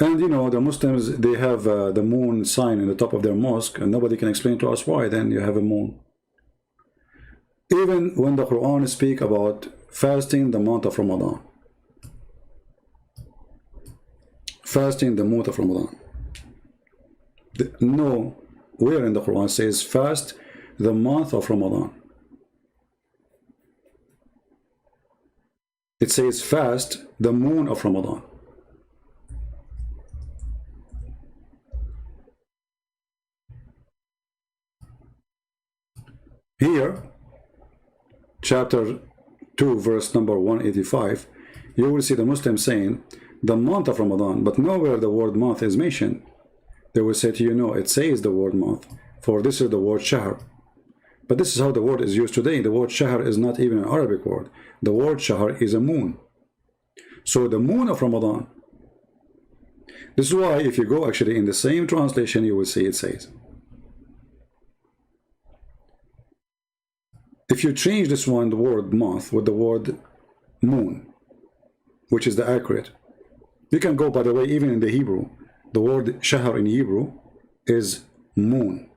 And you know, the Muslims, they have the moon sign in the top of their mosque, and nobody can explain to us why then you have a moon. Even when the Quran speak about fasting the month of Ramadan. Fasting the month of Ramadan. No, where in the Quran says fast the month of Ramadan. It says fast the moon of Ramadan. Here, chapter 2, verse number 185, you will see the Muslims saying the month of Ramadan, but nowhere the word month is mentioned. They will say to you, no, it says the word month, for this is the word shahr. But this is how the word is used today. The word shahr is not even an Arabic word. The word shahr is a moon. So the moon of Ramadan. This is why if you go actually in the same translation, you will see it says. If you change this one, the word month, with the word moon, which is the accurate, you can go, by the way, even in the Hebrew, the word shahr in Hebrew is moon.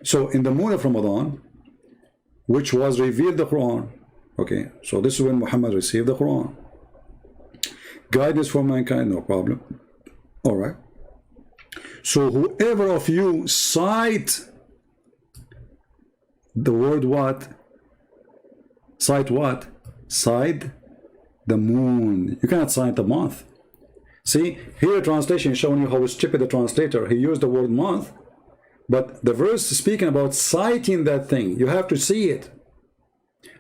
So in the moon of Ramadan, which was revealed the Quran, okay, so this is when Muhammad received the Quran. Guidance for mankind, no problem. All right. So whoever of you cite the word what? Cite what? Cite the moon. You cannot cite the month. See, here translation showing you how stupid the translator. He used the word month, but the verse is speaking about citing that thing. You have to see it.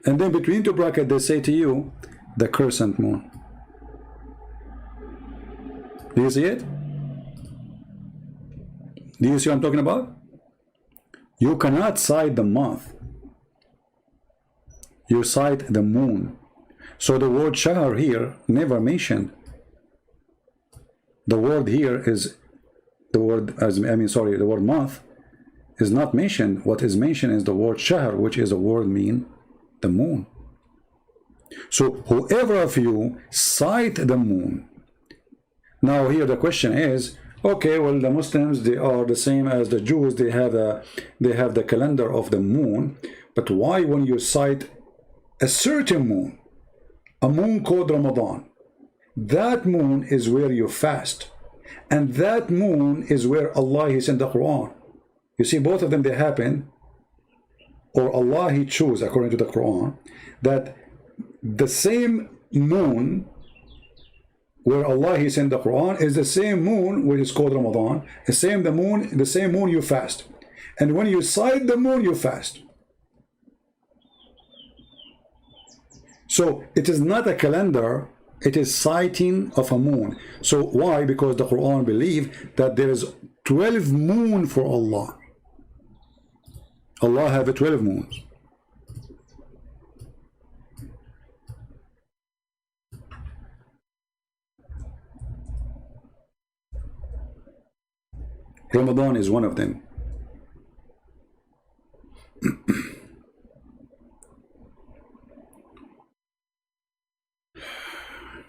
And then between two brackets, they say to you, the crescent moon. Do you see it? Do you see what I'm talking about? You cannot cite the month. You cite the moon. So the word shahr here never mentioned. The word here is the word, the word month is not mentioned. What is mentioned is the word shahr, which is a word mean the moon. So whoever of you cite the moon. Now here the question is, okay, well, the Muslims, they are the same as the Jews. They have the calendar of the moon. But why when you cite a certain moon, a moon called Ramadan, that moon is where you fast. And that moon is where Allah is in the Quran. You see, both of them, they happen, or Allah, He chose, according to the Quran, that the same moon where Allah is in the Quran is the same moon which is called Ramadan. The same moon you fast. And when you cite the moon, you fast. So it is not a calendar, it is citing of a moon. So why? Because the Quran believe that there is 12 moon for Allah. Allah have 12 moons. Ramadan is one of them.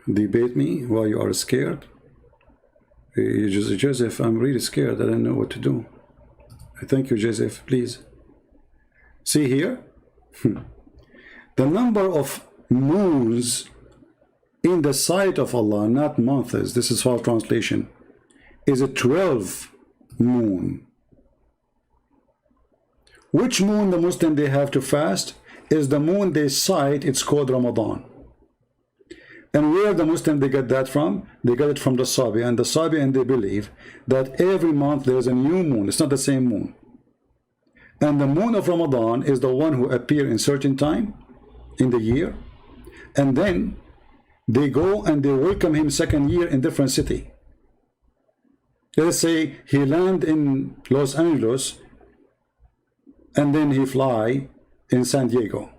Debate me while you are scared. Joseph, I'm really scared. I don't know what to do. Thank you, Joseph, please. See here? The number of moons in the sight of Allah, not months, this is false translation, is a 12 moon. Which moon the Muslim they have to fast is the moon they cite. It's called Ramadan. And where the Muslim they get that from? They get it from the Sabi, and the Sabi, and they believe that every month there is a new moon. It's not the same moon. And the moon of Ramadan is the one who appear in certain time in the year, and then they go and they welcome him second year in different city. Let's say he land in Los Angeles and then he fly in San Diego.